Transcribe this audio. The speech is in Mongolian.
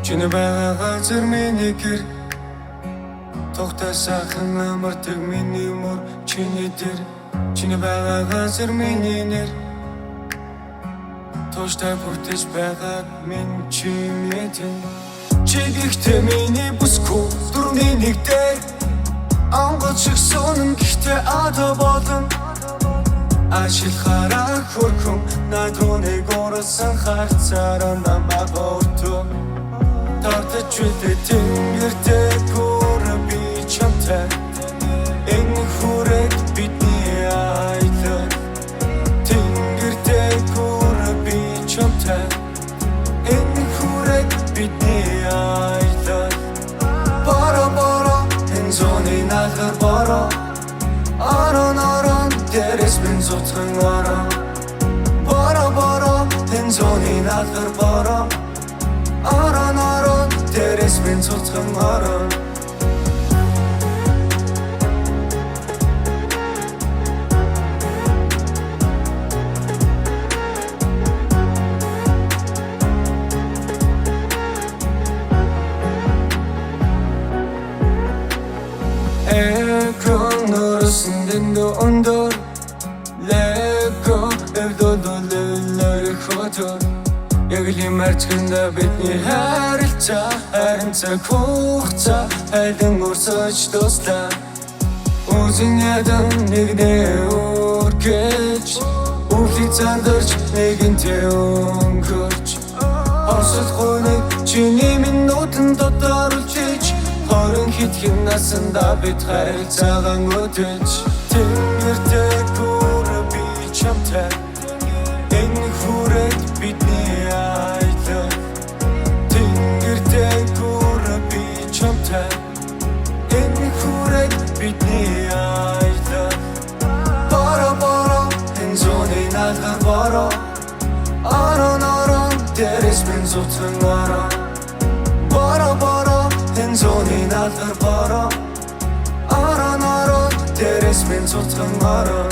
Чиний байгаа газар миний гэр Тогтасахан амардаг миний мөр чиний дээр Чиний байгаа газар миний нэр Туштай бүртэж байгаад минь чи мэдэн Чи гихтээ миний бүсгүй дөрөвний нэг дээр Ангот шиг сонон гихтээ ада болон Ашилхаараа хөрхөн над руу нэг орсон харцаараа намайг өртөө Тартаж үлдээ тэнгэртэй гүрэ би чамтай Энэ хүрээд бидний айлаа Тэнгэртэй гүрэ би чамтай Энэ хүрээд бидний айлаа Бара энэ зоны нахар бара Аран дээрээс минь зуцхан аран Бара энэ зоны нахар бара Аран дээрээс минь зуцхан аран Дэндо ондор Лэко эвдодолэлэр хотор Яг л юм арчганда бидний харилцаа Харинцаа хугацаа Хайдан өрсөж дуслаа Үзэн ядан нэгнээ үргэж Өвлийг зандарч нэгэнтэй өнгөрч Орсод хойныг чиний минутын дотооруулж ич Хорон хитгэн насанда бид харилцаагаа өдөж Тэнгэртэй гүрэ би чамтай Энэ хүрээд бидний айлаа Тэнгэртэй гүрэ би чамтай Энэ хүрээд бидний айлаа Бара энэ зоны нахар бара Аран дээрээс минь зуцхан аран Бара энэ зоны нахар бара Аран дээрээс минь зуцхан аран